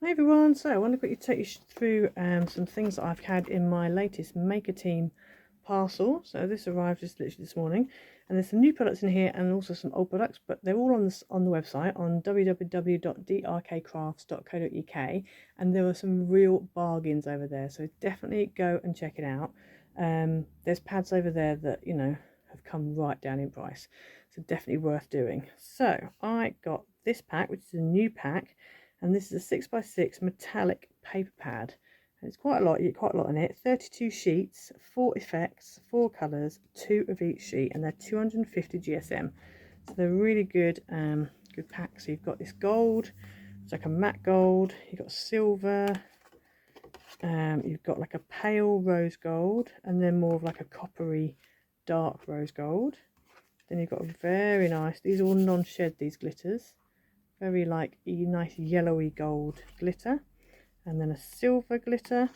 Hi everyone, so I want to quickly take you through some things that I've had in my latest Maker Team parcel. So this arrived just literally this morning, and there's some new products in here and also some old products, but they're all on the website on www.drkcrafts.co.uk, and there are some real bargains over there, so definitely go and check it out. There's pads over there that have come right down in price, so definitely worth doing. So I got this pack, which is a new pack. And this is a 6x6 metallic paper pad. And it's quite a lot, you get quite a lot in it. 32 sheets, 4 effects, 4 colours, 2 of each sheet, and they're 250 GSM. So they're really good, good pack. So you've got this gold, it's like a matte gold, you've got silver, you've got like a pale rose gold, and then more of like a coppery dark rose gold. Then you've got a very nice, these are all non-shed, these glitters. Very like nice yellowy gold glitter, and then a silver glitter,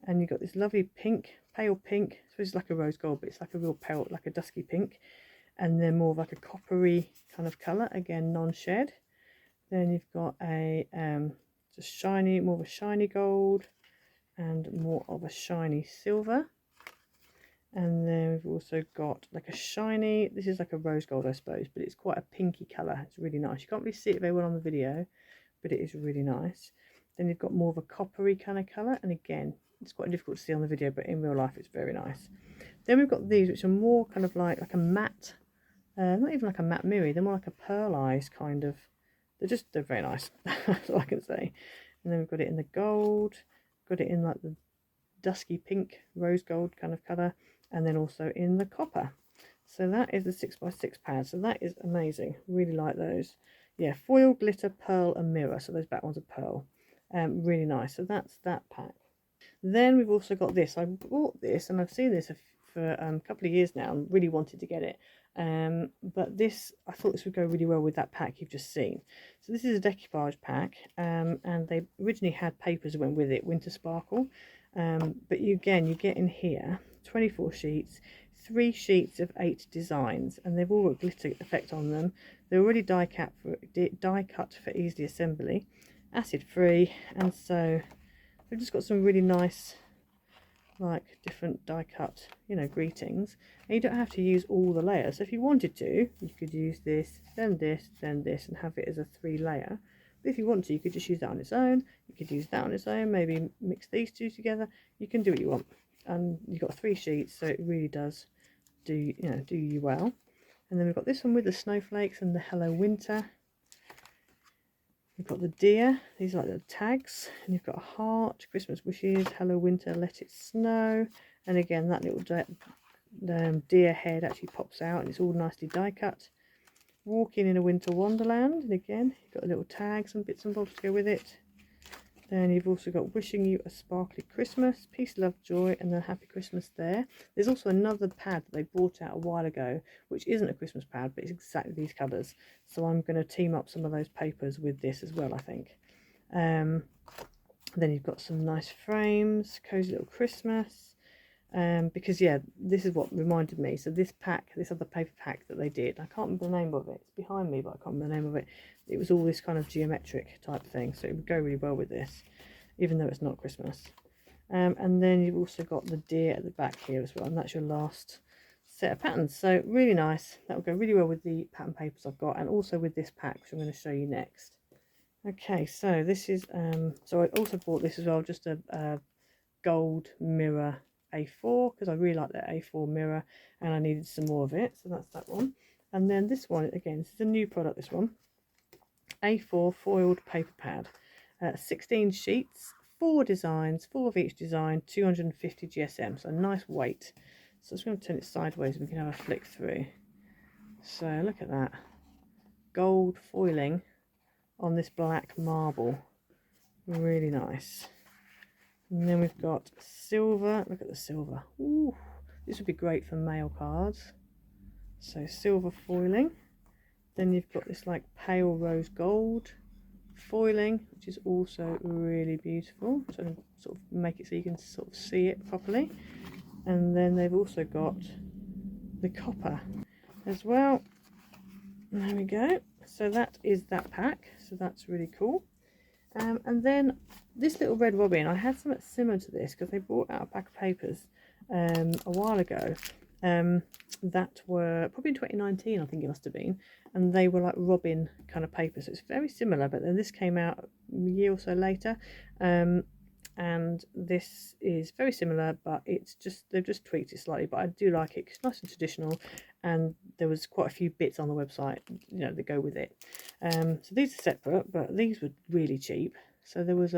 and you've got this lovely pink, pale pink. So it's like a rose gold, but it's like a real pale, like a dusky pink, and then more of like a coppery kind of colour, again non-shed. Then you've got a just shiny, more of a shiny gold, and more of a shiny silver. And then we've also got like a shiny, this is like a rose gold I suppose, but it's quite a pinky colour. It's really nice. You can't really see it very well on the video, but it is really nice. Then you've got more of a coppery kind of colour, and again, it's quite difficult to see on the video, but in real life it's very nice. Then we've got these, which are more kind of like a matte, not even like a matte mirror, they're more like a pearlized kind of, they're very nice, that's all I can say. And then we've got it in the gold, got it in like the dusky pink rose gold kind of colour, and then also in the copper. So that is the 6x6 pad, so that is amazing, really like those. Yeah, foil, glitter, pearl and mirror, so those back ones are pearl. Really nice. So that's that pack. Then we've also got this. I bought this and I've seen this for a couple of years now and really wanted to get it, but this, I thought this would go really well with that pack you've just seen. So this is a decoupage pack, and they originally had papers that went with it, winter sparkle, but you get in here 24 sheets, 3 sheets of 8 designs, and they've all got glitter effect on them. They're already die cut for easy assembly, acid free, and so we've just got some really nice like different die cut greetings, and you don't have to use all the layers. So if you wanted to, you could use this, then this, then this, and have it as a 3 layer. But if you want to, you could just use that on its own. You could use that on its own, maybe mix these two together. You can do what you want, and you've got 3 sheets, so it really does do you well. And then we've got this one with the snowflakes and the hello winter. You've got the deer, these are like the tags, and you've got a heart, Christmas wishes, hello winter, let it snow, and again that little deer head actually pops out and it's all nicely die cut. Walking in a winter wonderland, and again you've got a little tag, some bits and bobs to go with it. Then you've also got wishing you a sparkly Christmas, peace, love, joy, and then happy Christmas there. There's also another pad that they bought out a while ago, which isn't a Christmas pad, but it's exactly these colours. So I'm going to team up some of those papers with this as well, I think. Then you've got some nice frames, cozy little Christmas. Because yeah, this is what reminded me. So this pack, this other paper pack that they did, I can't remember the name of it. It's behind me, but I can't remember the name of it. It was all this kind of geometric type thing, so it would go really well with this, even though it's not Christmas. And then you've also got the deer at the back here as well, and that's your last set of patterns. So really nice. That will go really well with the pattern papers I've got, and also with this pack, which I'm going to show you next. Okay, so this is so I also bought this as well, just a gold mirror A4, because I really like that A4 mirror and I needed some more of it, so that's that one. And then this one, again, this is a new product, this one, A4 foiled paper pad, 16 sheets, 4 designs, 4 of each design, 250 GSM, so a nice weight. So I'm just going to turn it sideways and we can have a flick through. So look at that, gold foiling on this black marble, really nice. And then we've got silver, look at the silver. Ooh, this would be great for mail cards. So silver foiling. Then you've got this like pale rose gold foiling, which is also really beautiful. So sort of make it so you can sort of see it properly. And then they've also got the copper as well. There we go. So that is that pack. So that's really cool. And then this little red robin, I had something similar to this because they brought out a pack of papers a while ago that were probably in 2019, I think it must have been, and they were like robin kind of papers. So it's very similar, but then this came out a year or so later, and this is very similar, but it's just, they've just tweaked it slightly, but I do like it because it's nice and traditional, and there was quite a few bits on the website, you know, that go with it. So these are separate, but these were really cheap. So there was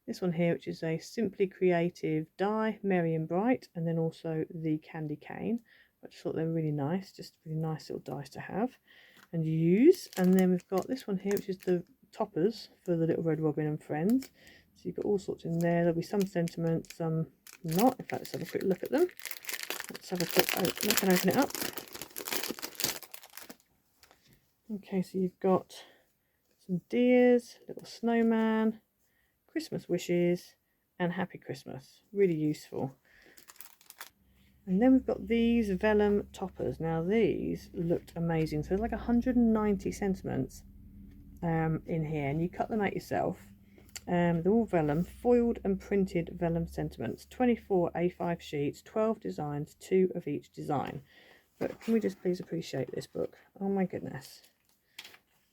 this one here, which is a Simply Creative die, merry and bright, and then also the candy cane. I just thought they were really nice, just really nice little dice to have and use. And then we've got this one here, which is the toppers for the little red robin and friends. So you've got all sorts in there. There'll be some sentiments, some not. In fact, let's have a quick look at them. Let's have a quick look and open it up. Okay, so you've got some deers, little snowman, Christmas wishes, and happy Christmas. Really useful. And then we've got these vellum toppers. Now these looked amazing. So there's like 190 sentiments in here, and you cut them out yourself. They're all vellum, foiled and printed vellum sentiments. 24 A5 sheets, 12 designs, 2 of each design. But can we just please appreciate this book? Oh my goodness.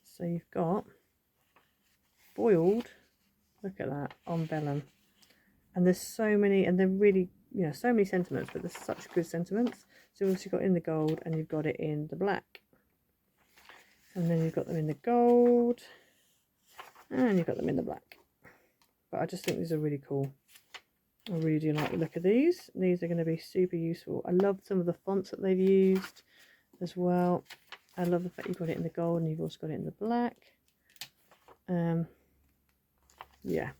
So you've got foiled, look at that, on vellum. And there's so many, and they're really, you know, so many sentiments, but there's such good sentiments. So you've also got in the gold, and you've got it in the black. And then you've got them in the gold, and you've got them in the black. But I just think these are really cool. I really do like the look of these. These are going to be super useful. I love some of the fonts that they've used as well. I love the fact you've got it in the gold and you've also got it in the black. Yeah,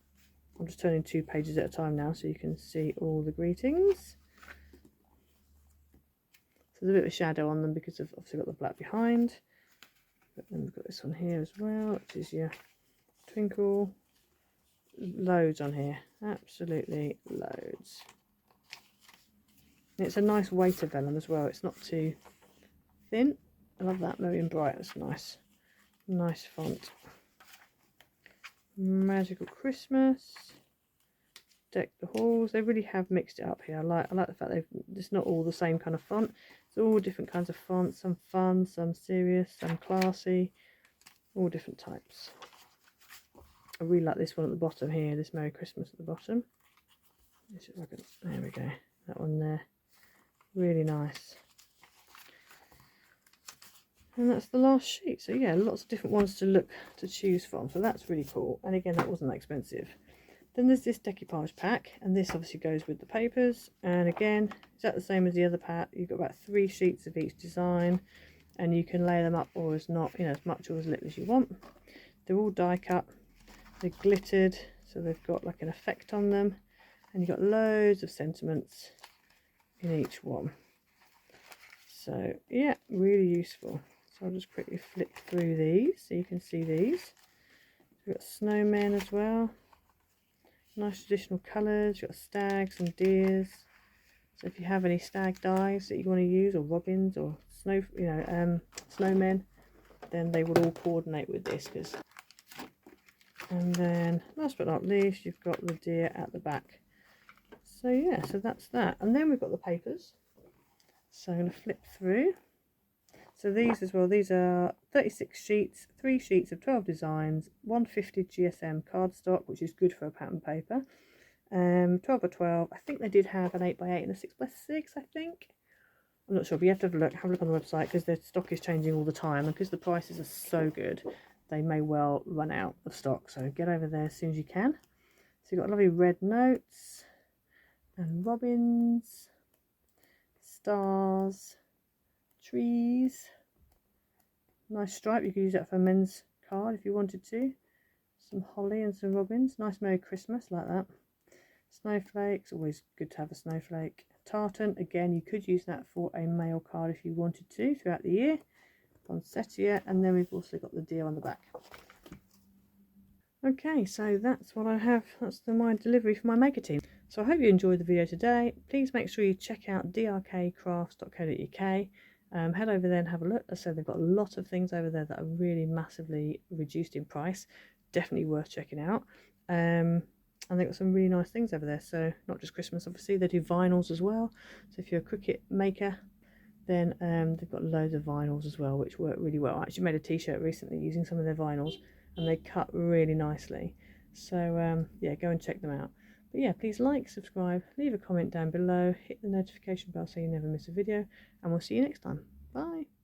I'm just turning 2 pages at a time now so you can see all the greetings. So there's a bit of a shadow on them because I've obviously got the black behind. But then we've got this one here as well, which is your twinkle. Loads on here, absolutely loads. And it's a nice weight of vellum as well, it's not too thin. I love that, merry and bright, that's nice. Nice font. Magical Christmas. Deck the halls. They really have mixed it up here. I like the fact it's not all the same kind of font. It's all different kinds of fonts, some fun, some serious, some classy, all different types. I really like this one at the bottom here, this Merry Christmas at the bottom. There we go, that one there. Really nice. And that's the last sheet. So yeah, lots of different ones to choose from. So that's really cool. And again, that wasn't that expensive. Then there's this decoupage pack, and this obviously goes with the papers. And again, is that the same as the other pack? You've got about 3 sheets of each design, and you can lay them up or as not, you know, as much or as little as you want. They're all die cut. They're glittered, so they've got like an effect on them, and you've got loads of sentiments in each one. So yeah, really useful. So I'll just quickly flick through these so you can see these. We've got snowmen as well, nice traditional colours. You've got stags and deers. So if you have any stag dies that you want to use, or robins, or snowmen, then they will all coordinate with this. And then last but not least, you've got the deer at the back. So yeah, so that's that. And then we've got the papers. So I'm going to flip through. So these as well, these are 36 sheets, 3 sheets of 12 designs, 150 GSM cardstock, which is good for a pattern paper. 12 by 12. I think they did have an 8 by 8 and a 6 by 6, I think. I'm not sure, but you have to have a look on the website, because their stock is changing all the time, and because the prices are so good, they may well run out of stock. So get over there as soon as you can. So you've got lovely red notes and robins, stars, trees, nice stripe. You could use that for a men's card if you wanted to. Some holly and some robins. Nice Merry Christmas like that. Snowflakes, always good to have a snowflake. Tartan, again, you could use that for a male card if you wanted to throughout the year. Poinsettia, and then we've also got the deer on the back. Okay, so that's what I have. That's my delivery for my Maker Team. So I hope you enjoyed the video today. Please make sure you check out drkcrafts.co.uk. Head over there and have a look. As I said, they've got a lot of things over there that are really massively reduced in price. definitely worth checking out. And they've got some really nice things over there. So not just Christmas, obviously, they do vinyls as well. So if you're a Cricut maker, then they've got loads of vinyls as well, which work really well. I actually made a t-shirt recently using some of their vinyls, and they cut really nicely. So yeah, go and check them out. But yeah, please like, subscribe, leave a comment down below, hit the notification bell so you never miss a video, and we'll see you next time. Bye.